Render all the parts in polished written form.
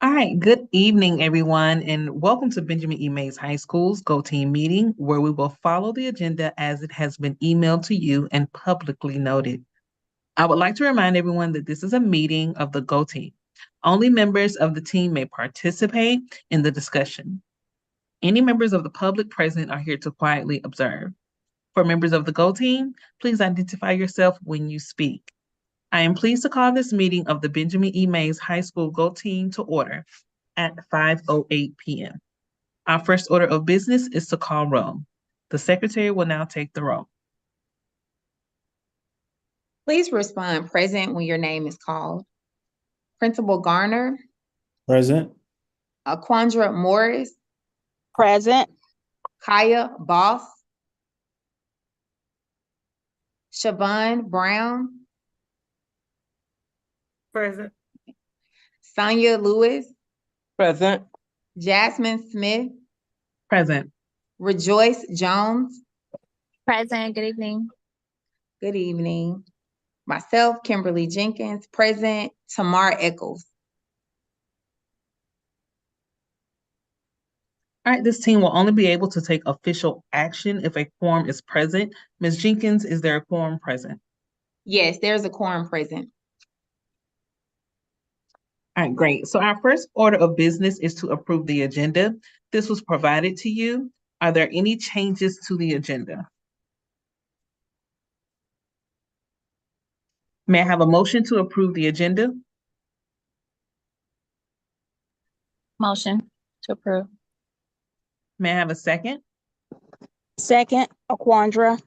All right, good evening, everyone, and welcome to Benjamin E. Mays High School's Go Team meeting, where we will follow the agenda as it has been emailed to you and publicly noted. I would like to remind everyone that this is a meeting of the Go Team. Only members of the team may participate in the discussion. Any members of the public present are here to quietly observe. For members of the Go Team, please identify yourself when you speak. I am pleased to call this meeting of the Benjamin E. Mays High School Go Team to order at 5:08 p.m. Our first order of business is to call roll. The secretary will now take the roll. Please respond present when your name is called. Principal Garner, Present. Aquandra Morris, Present. Kaya Boss, Siobhan Brown, Present. Sonia Lewis, Present. Jasmine Smith, Present. Rejoice Jones. Present. Good evening. Good evening. Myself, Kimberly Jenkins, present. Tamar Eccles. All right, this team will only be able to take official action if a quorum is present. Ms. Jenkins, is there a quorum present? Yes, there's a quorum present. All right, great. So our first order of business is to approve the agenda. This was provided to you. Are there any changes to the agenda? May I have a motion to approve the agenda? Motion to approve. May I have a second? Second, Aquandra.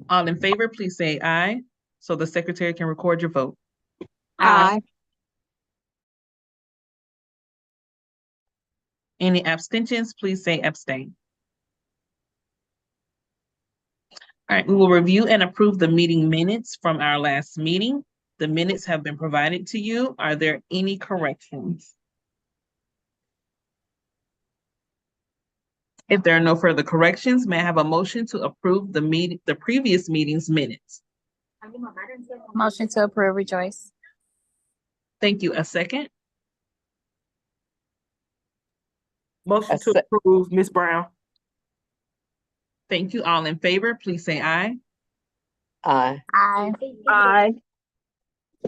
All in favor, please say aye, so the secretary can record your vote. Aye. Any abstentions, please say abstain. All right, we will review and approve the meeting minutes from our last meeting. The minutes have been provided to you. Are there any corrections? If there are no further corrections, may I have a motion to approve the previous meeting's minutes? Motion to approve. Rejoice. Thank you. A second? Motion to approve, Ms. Brown. Thank you. All in favor, please say aye. Aye. Aye. Aye.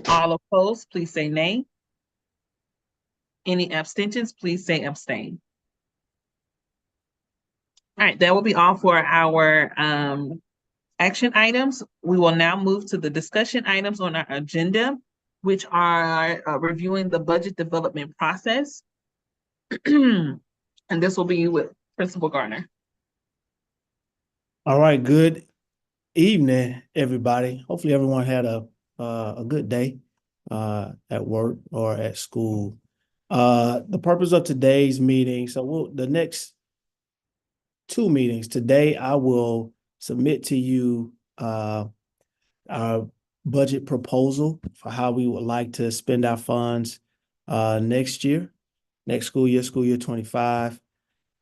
All opposed, please say nay. Any abstentions, please say abstain. All right, that will be all for our action items. We will now move to the discussion items on our agenda, which are reviewing the budget development process. And this will be with Principal Garner. All right. Good evening, everybody. Hopefully everyone had a good day at work or at school. The purpose of today's meeting, the next two meetings, today I will submit to you our budget proposal for how we would like to spend our funds next school year 25.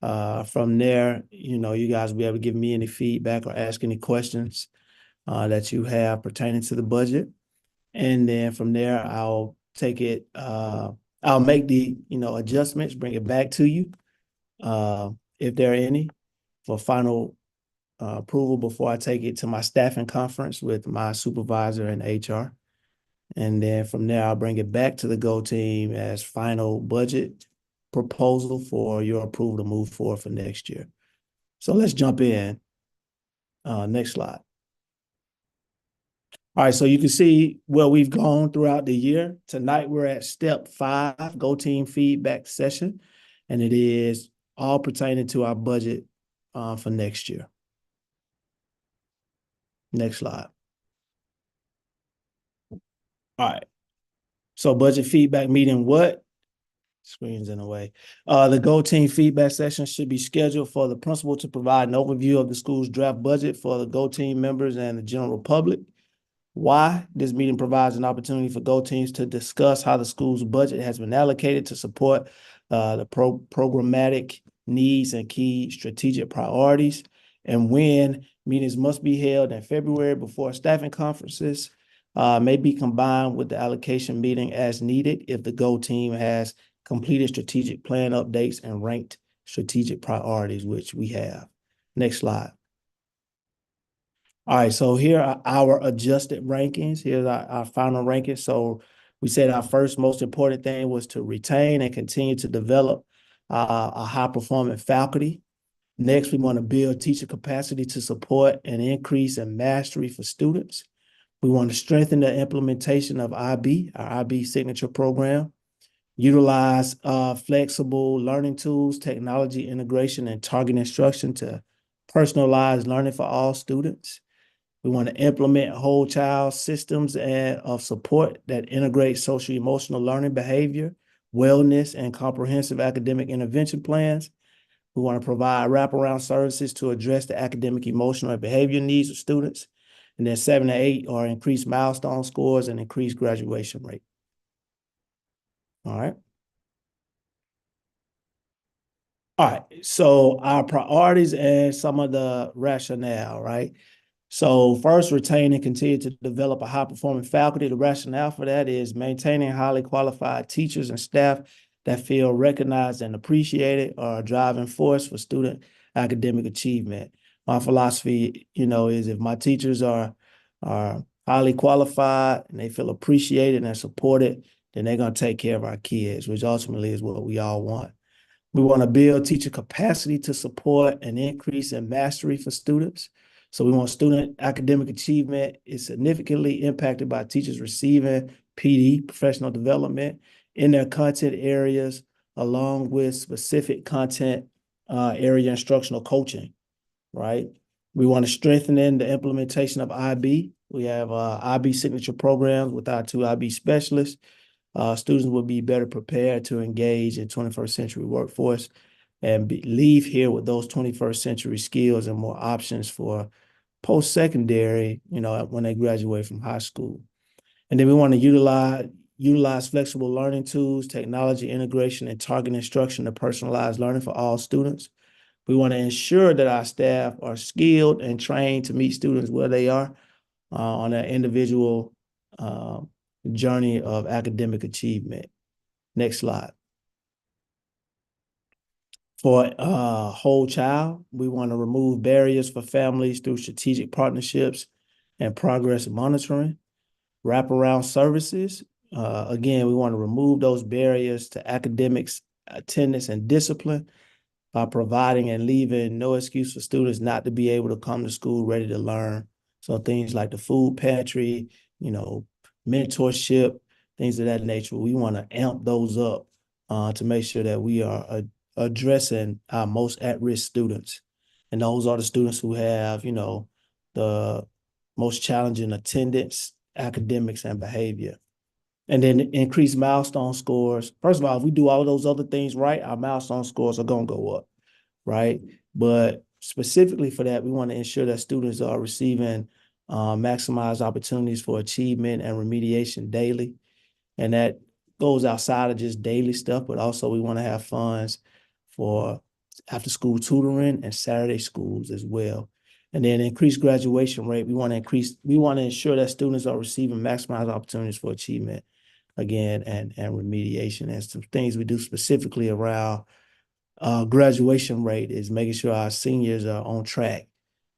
From there, you guys will be able to give me any feedback or ask any questions that you have pertaining to the budget. And then from there, I'll take it, I'll make the, adjustments, bring it back to you, if there are any, for final approval before I take it to my staffing conference with my supervisor and HR. And then from there, I'll bring it back to the Go Team as final budget proposal for your approval to move forward for next year. So let's jump in. Next slide. All right, so you can see where we've gone throughout the year. Tonight, we're at step 5, Go Team feedback session, and it is all pertaining to our budget for next year. Next slide. All right. So budget feedback meeting, what? Screen's in the way. The Go Team feedback session should be scheduled for the principal to provide an overview of the school's draft budget for the Go Team members and the general public. Why? This meeting provides an opportunity for Go Teams to discuss how the school's budget has been allocated to support the programmatic needs and key strategic priorities. And when meetings must be held in February before staffing conferences, may be combined with the allocation meeting as needed if the GO team has completed strategic plan updates and ranked strategic priorities, which we have. Next slide. All right, so here are our adjusted rankings. Here's our final rankings. So we said our first most important thing was to retain and continue to develop a high-performing faculty. Next, we want to build teacher capacity to support an increase in mastery for students. We want to strengthen the implementation of IB, our IB signature program. Utilize flexible learning tools, technology integration, and target instruction to personalize learning for all students. We want to implement whole child systems of support that integrate social emotional learning behavior, wellness, and comprehensive academic intervention plans. We want to provide wraparound services to address the academic, emotional, and behavior needs of students. And then 7 and 8 are increased milestone scores and increased graduation rate. All right. All right. So our priorities and some of the rationale, right? So first, retain and continue to develop a high-performing faculty. The rationale for that is maintaining highly qualified teachers and staff that feel recognized and appreciated are a driving force for student academic achievement. My philosophy, is if my teachers are highly qualified and they feel appreciated and supported, then they're going to take care of our kids, which ultimately is what we all want. We want to build teacher capacity to support an increase in mastery for students. So we want student academic achievement is significantly impacted by teachers receiving PD, professional development, in their content areas, along with specific content area instructional coaching, right? We want to strengthen in the implementation of IB. We have IB signature programs with our 2 IB specialists. Students will be better prepared to engage in 21st century workforce and leave here with those 21st century skills and more options for post-secondary, when they graduate from high school. And then we want to utilize flexible learning tools, technology integration, and target instruction to personalize learning for all students. We want to ensure that our staff are skilled and trained to meet students where they are on their individual journey of academic achievement. Next slide. For whole child, we want to remove barriers for families through strategic partnerships and progress monitoring. Wraparound services, again, we want to remove those barriers to academics, attendance, and discipline by providing and leaving no excuse for students not to be able to come to school ready to learn. So things like the food pantry, mentorship, things of that nature, we want to amp those up to make sure that we are addressing our most at-risk students. And those are the students who have, the most challenging attendance, academics, and behavior. And then increase milestone scores. First of all, if we do all of those other things right, our milestone scores are going to go up, right? But specifically for that, we want to ensure that students are receiving maximized opportunities for achievement and remediation daily. And that goes outside of just daily stuff, but also we want to have funds for after-school tutoring and Saturday schools as well. And then increase graduation rate. We want to ensure that students are receiving maximized opportunities for achievement again and remediation. And some things we do specifically around graduation rate is making sure our seniors are on track,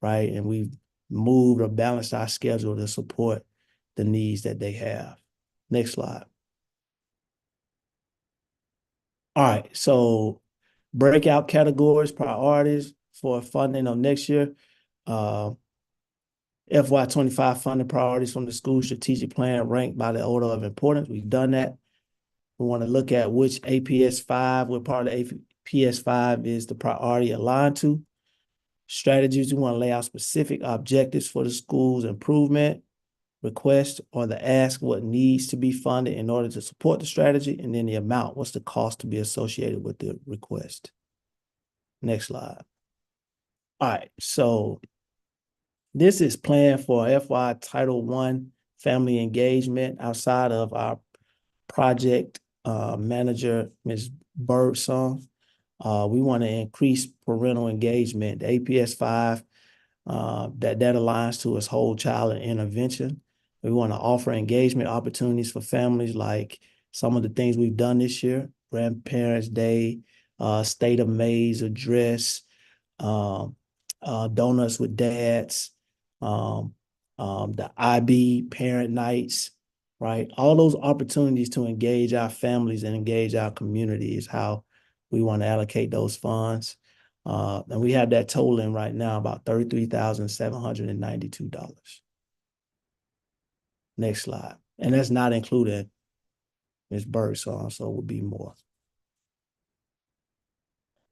right? And we've moved or balanced our schedule to support the needs that they have. Next slide. All right, so breakout categories, priorities for funding of next year. FY25 funding priorities from the school strategic plan ranked by the order of importance. We've done that. We want to look at which APS 5, what part of APS 5 is the priority aligned to. Strategies, we want to lay out specific objectives for the school's improvement, request or the ask what needs to be funded in order to support the strategy, and then the amount, what's the cost to be associated with the request. Next slide. All right, so this is planned for FY Title I family engagement outside of our project manager, Ms. Birdsong. We want to increase parental engagement. The APS 5 that aligns to is whole child and intervention. We want to offer engagement opportunities for families, like some of the things we've done this year: Grandparents' Day, State of Mays address, Donuts with Dads, the IB parent nights, right? All those opportunities to engage our families and engage our community is how we want to allocate those funds. And we have that totaling right now about $33,792. Next slide. And that's not including Ms. Birdsong, so it would be more.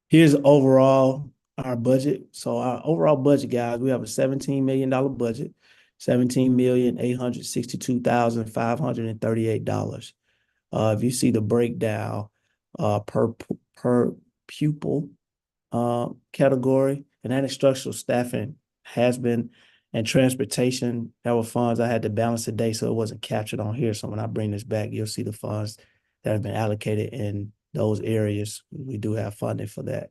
Here's overall our budget. So our overall budget, guys, we have a $17 million budget, $17,862,538. If you see the breakdown per pupil category, and that instructional staffing has been, and transportation, that were funds I had to balance today, so it wasn't captured on here. So when I bring this back, you'll see the funds that have been allocated in those areas. We do have funding for that.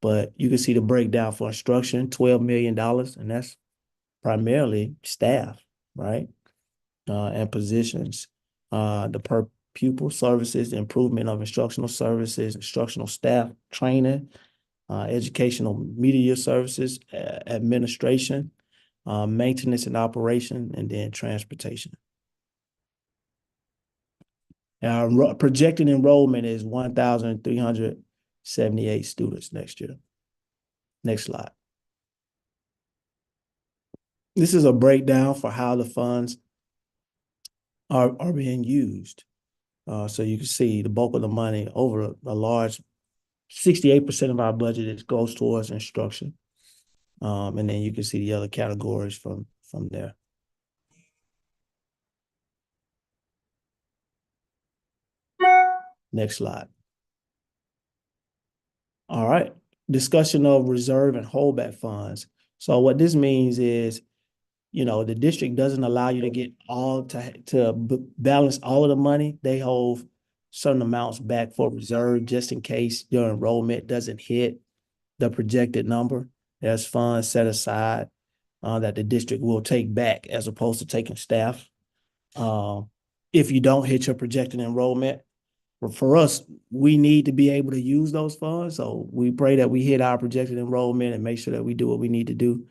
But you can see the breakdown for instruction, $12 million, and that's primarily staff, right? And positions. The per pupil services, improvement of instructional services, instructional staff training, educational media services, administration, maintenance and operation, and then transportation. Our projected enrollment is 1,378 students next year. Next slide. This is a breakdown for how the funds are being used. So you can see the bulk of the money, over a large 68% of our budget goes towards instruction. And then you can see the other categories from there. Next slide. All right. Discussion of reserve and holdback funds. So what this means is, you know, the district doesn't allow you to get all to balance all of the money. They hold certain amounts back for reserve just in case your enrollment doesn't hit the projected number. There's funds set aside that the district will take back as opposed to taking staff. If you don't hit your projected enrollment, for us, we need to be able to use those funds. So we pray that we hit our projected enrollment and make sure that we do what we need to do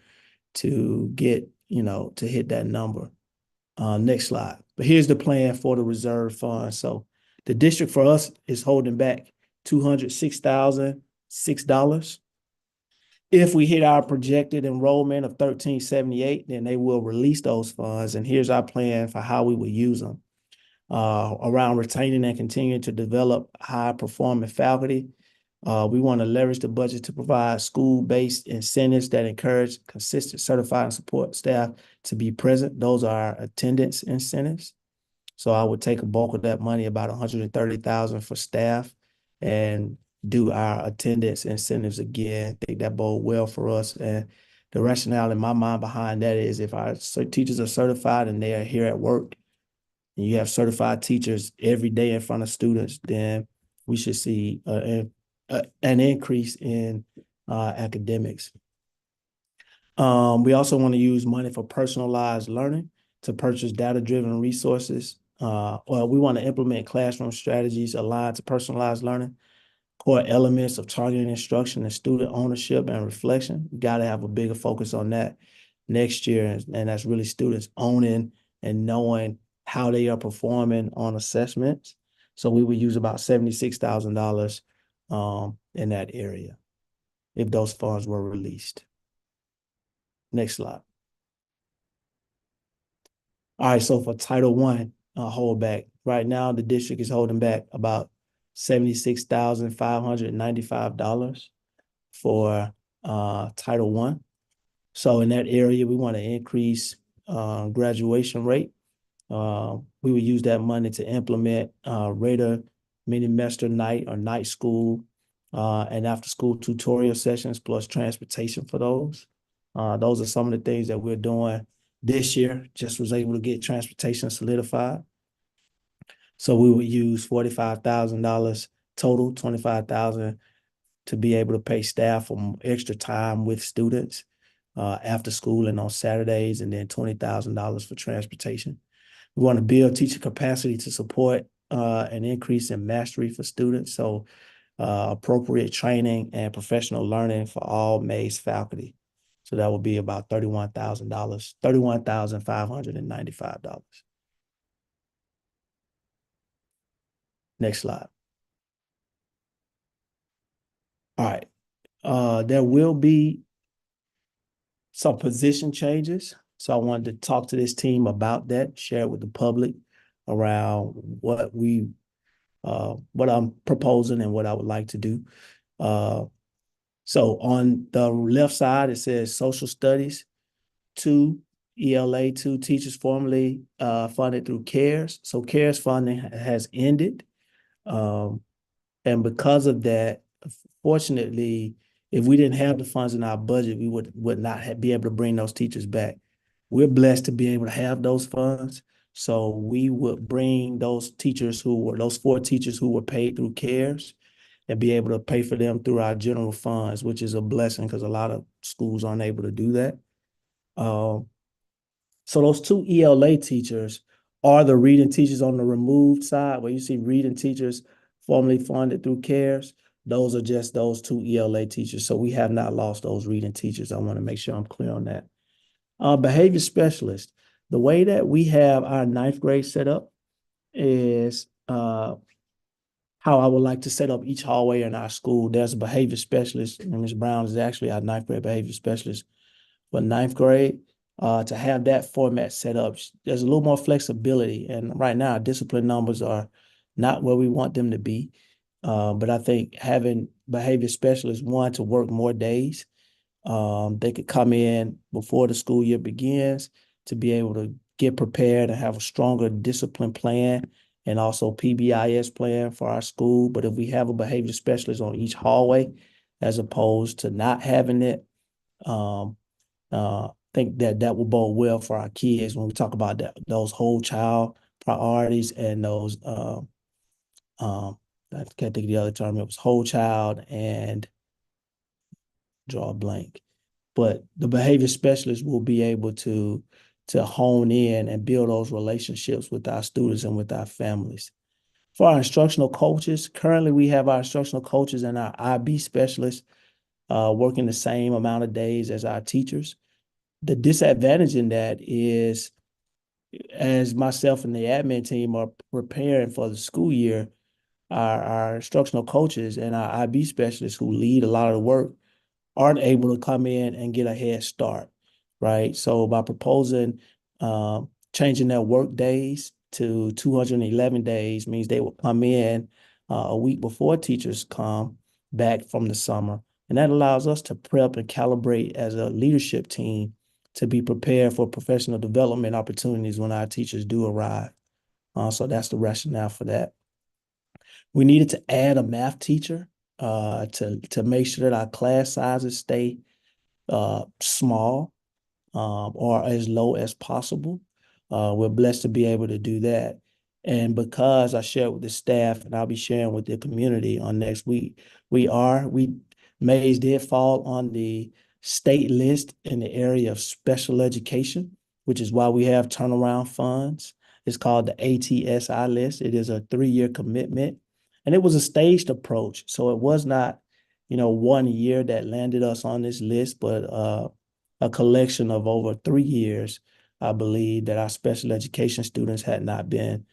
to get, you know, to hit that number. Next slide. But here's the plan for the reserve fund. So the district for us is holding back $206,006. If we hit our projected enrollment of 1378, then they will release those funds. And here's our plan for how we will use them. Around retaining and continuing to develop high-performing faculty. We want to leverage the budget to provide school-based incentives that encourage consistent, certified, and support staff to be present. Those are our attendance incentives. So I would take a bulk of that money, about $130,000 for staff, and do our attendance incentives again. I think that bode well for us. And the rationale in my mind behind that is, if our teachers are certified and they are here at work, and you have certified teachers every day in front of students, then we should see an increase in academics. We also want to use money for personalized learning to purchase data-driven resources. We want to implement classroom strategies aligned to personalized learning, core elements of targeted instruction and student ownership and reflection. We got to have a bigger focus on that next year, and that's really students owning and knowing how they are performing on assessments. So we would use about $76,000 in that area if those funds were released. Next slide. All right, so for Title I holdback, right now the district is holding back about $76,595 for Title I. So in that area, we want to increase graduation rate. We would use that money to implement Raider mini-semester night or night school and after-school tutorial sessions plus transportation for those. Those are some of the things that we're doing this year. Just was able to get transportation solidified. So we would use $45,000 total, $25,000 to be able to pay staff for extra time with students after school and on Saturdays, and then $20,000 for transportation. We want to build teacher capacity to support an increase in mastery for students. So appropriate training and professional learning for all Mays faculty. So that will be about $31,000, $31,595. Next slide. All right. There will be some position changes. So I wanted to talk to this team about that, share it with the public around what I'm proposing and what I would like to do. So on the left side, it says social studies, 2 ELA 2 teachers formerly funded through CARES. So CARES funding has ended. And because of that, fortunately, if we didn't have the funds in our budget, we would not be able to bring those teachers back. We're blessed to be able to have those funds. So we would bring those 4 teachers who were paid through CARES and be able to pay for them through our general funds, which is a blessing because a lot of schools aren't able to do that. So those 2 ELA teachers are the reading teachers on the removed side, where you see reading teachers formerly funded through CARES. Those are just those 2 ELA teachers. So we have not lost those reading teachers. I want to make sure I'm clear on that. Behavior specialist. The way that we have our 9th grade set up is how I would like to set up each hallway in our school. There's a behavior specialist, and Ms. Brown is actually our 9th grade behavior specialist for 9th grade. To have that format set up, there's a little more flexibility. And right now, our discipline numbers are not where we want them to be. But I think having behavior specialists, one, to work more days, they could come in before the school year begins to be able to get prepared and have a stronger discipline plan and also PBIS plan for our school. But if we have a behavior specialist on each hallway, as opposed to not having it, I think that will bode well for our kids when we talk about those whole child priorities and those, I can't think of the other term. It was whole child and draw a blank. But the behavior specialist will be able to hone in and build those relationships with our students and with our families. For our instructional coaches, currently we have our instructional coaches and our IB specialists working the same amount of days as our teachers. The disadvantage in that is, as myself and the admin team are preparing for the school year, our instructional coaches and our IB specialists who lead a lot of the work aren't able to come in and get a head start, right? So by proposing changing their work days to 211 days means they will come in a week before teachers come back from the summer. And that allows us to prep and calibrate as a leadership team to be prepared for professional development opportunities when our teachers do arrive. So that's the rationale for that. We needed to add a math teacher to make sure that our class sizes stay small or as low as possible. We're blessed to be able to do that. And because I shared with the staff and I'll be sharing with the community on next week, Mays did fall on the state list in the area of special education, which is why we have turnaround funds. It's called the ATSI list. It is a 3-year commitment. And it was a staged approach. So it was not, 1 year that landed us on this list, but a collection of over 3 years, I believe, that our special education students had not been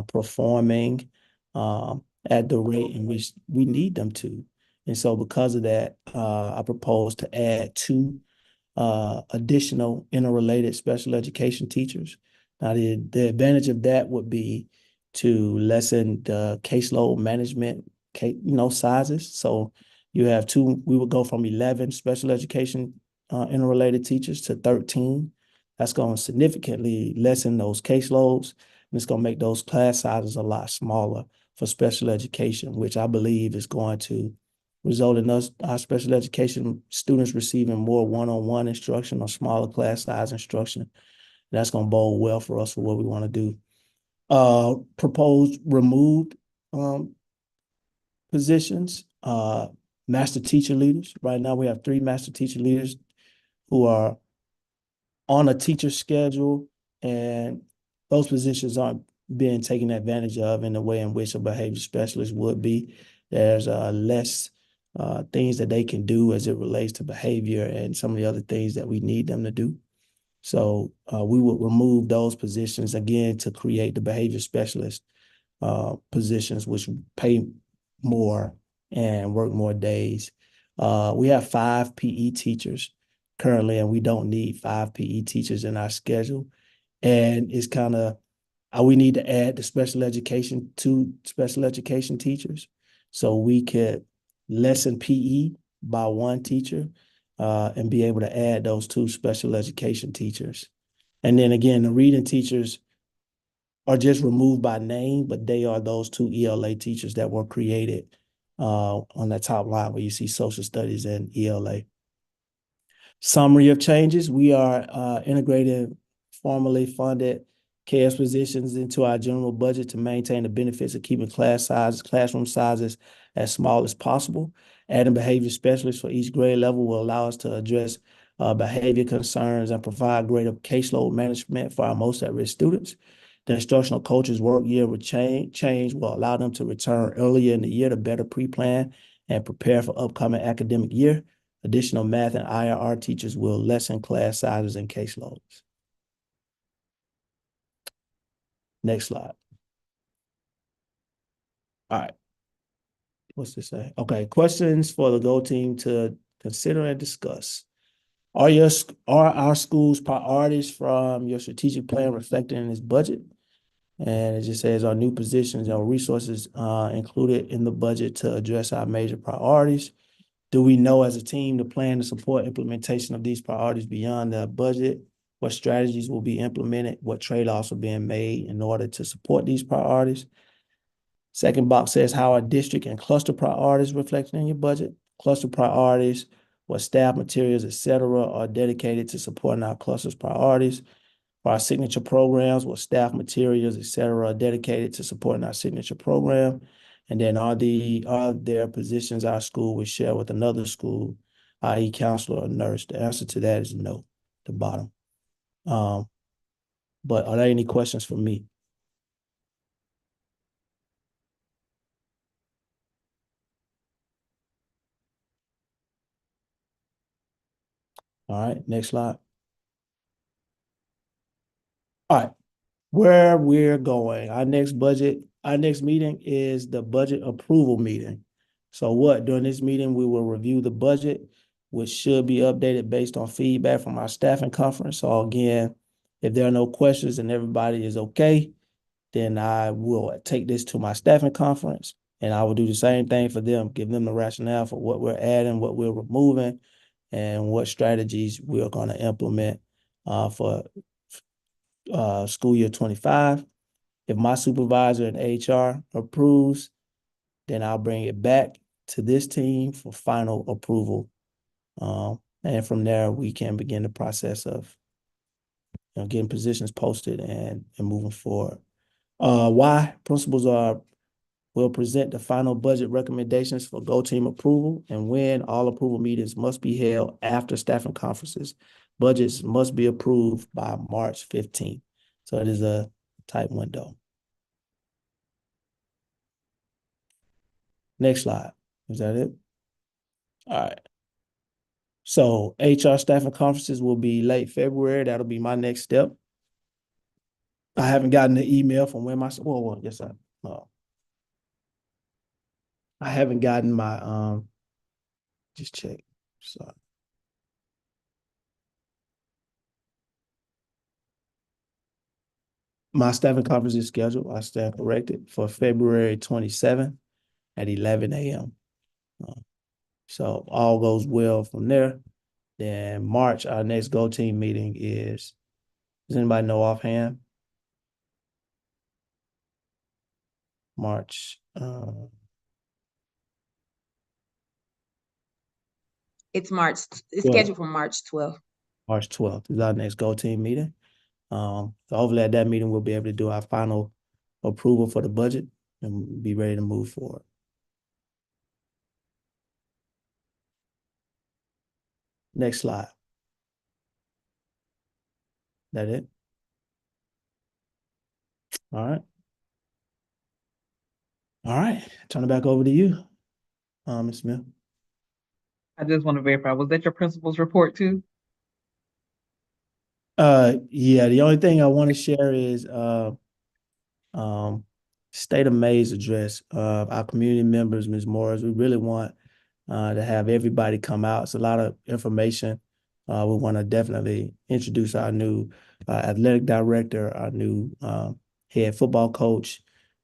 performing at the rate in which we need them to. And so because of that, I propose to add 2 additional interrelated special education teachers. Now, the advantage of that would be to lessen the caseload management, sizes. So you have 2, we would go from 11 special education interrelated teachers to 13. That's going to significantly lessen those caseloads, and it's going to make those class sizes a lot smaller for special education, which I believe is going to result in our special education students receiving more one-on-one instruction or smaller class size instruction. That's going to bode well for us for what we want to do. Proposed removed positions, master teacher leaders. Right now we have 3 master teacher leaders who are on a teacher schedule and those positions aren't being taken advantage of in the way in which a behavior specialist would be. There's less things that they can do as it relates to behavior and some of the other things that we need them to do. So we would remove those positions again to create the behavior specialist positions, which pay more and work more days. We have 5 PE teachers currently, and we don't need 5 PE teachers in our schedule. And it's kind of, we need to add the special education to special education teachers. So we could lessen PE by 1 teacher and be able to add those 2 special education teachers. And then again, the reading teachers are just removed by name, but they are those 2 ELA teachers that were created on that top line where you see social studies and ELA. Summary of changes: we are integrating formally funded KS positions into our general budget to maintain the benefits of keeping classroom sizes as small as possible. Adding behavior specialists for each grade level will allow us to address behavior concerns and provide greater caseload management for our most at-risk students. The instructional coaches' work year will change will allow them to return earlier in the year to better pre-plan and prepare for upcoming academic year. Additional math and IR teachers will lessen class sizes and caseloads. Next slide. All right. What's this say? Okay, questions for the Go team to consider and discuss. Are our school's priorities from your strategic plan reflected in this budget? And it just says our new positions and resources included in the budget to address our major priorities. Do we know as a team the plan to support implementation of these priorities beyond the budget? What strategies will be implemented? What trade-offs are being made in order to support these priorities? Second box says how are district and cluster priorities reflected in your budget? Cluster priorities, what staff, materials, etc., are dedicated to supporting our cluster's priorities. For our signature programs, what staff, materials, etc., are dedicated to supporting our signature program. And then are there positions our school would share with another school, i.e. counselor or nurse? The answer to that is no, the bottom. But are there any questions for me? All right, next slide. All right, where we're going. Our next meeting is the budget approval meeting. So during this meeting, we will review the budget, which should be updated based on feedback from our staffing conference. So again, if there are no questions and everybody is okay, then I will take this to my staffing conference and I will do the same thing for them, give them the rationale for what we're adding, what we're removing, and what strategies we're going to implement for school year 25. If my supervisor and HR approves, then I'll bring it back to this team for final approval. And from there, we can begin the process of getting positions posted and moving forward. Why? Principals will present the final budget recommendations for Go Team approval, and when all approval meetings must be held after staffing conferences. Budgets must be approved by March 15th. So it is a tight window. Next slide. Is that it? All right. So HR staffing conferences will be late February. That'll be my next step. I haven't gotten the email from where yes, I haven't gotten my, just check. So my staffing conference is scheduled, I stand corrected, for February 27th at 11 a.m. So all goes well from there. Then March, our next Go Team meeting does anybody know offhand? March. It's Well, scheduled for March 12th. March 12th is our next Go Team meeting. So hopefully at that meeting, we'll be able to do our final approval for the budget and be ready to move forward. Next slide. That it? All right. All right, turn it back over to you, Ms. Smith. I just want to verify, was that your principal's report too? Yeah, the only thing I want to share is State of May's address. Our community members, Ms. Morris, we really want to have everybody come out. It's a lot of information. We want to definitely introduce our new athletic director, our new head football coach.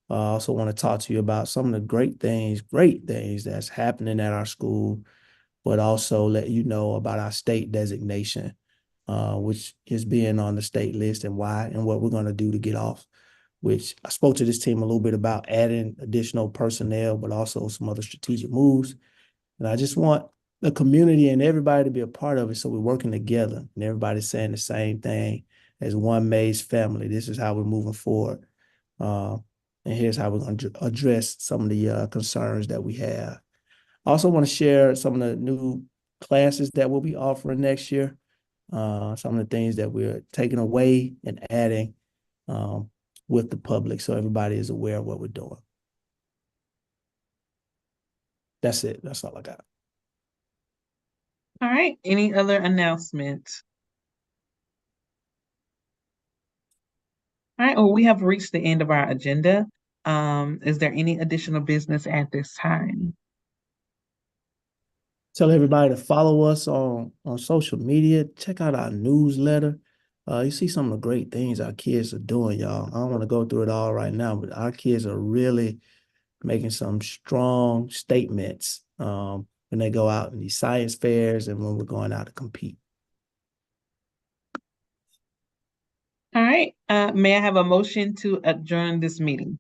I also want to talk to you about some of the great things that's happening at our school, but also let you know about our state designation, which is being on the state list and why and what we're going to do to get off, which I spoke to this team a little bit about adding additional personnel, but also some other strategic moves. And I just want the community and everybody to be a part of it. So we're working together and everybody's saying the same thing as one Mays family. This is how we're moving forward. And here's how we're going to address some of the concerns that we have. I also want to share some of the new classes that we'll be offering next year. Some of the things that we're taking away and adding with the public, so everybody is aware of what we're doing. That's it. That's all I got. All right, any other announcements? All right, well, we have reached the end of our agenda. Is there any additional business at this time? Tell everybody to follow us on social media. Check out our newsletter. You see some of the great things our kids are doing, y'all. I don't want to go through it all right now, but our kids are really making some strong statements when they go out in these science fairs and when we're going out to compete. All right, may I have a motion to adjourn this meeting?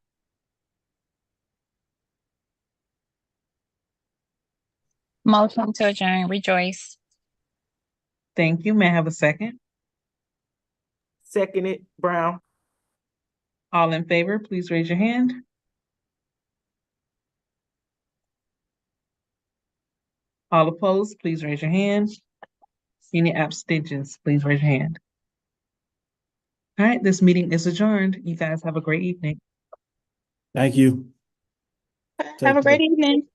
Motion to adjourn, Rejoice. Thank you. May I have a second? Seconded, Brown. All in favor, please raise your hand. All opposed, please raise your hand. Any abstentions, please raise your hand. All right, this meeting is adjourned. You guys have a great evening. Thank you. Have a great evening.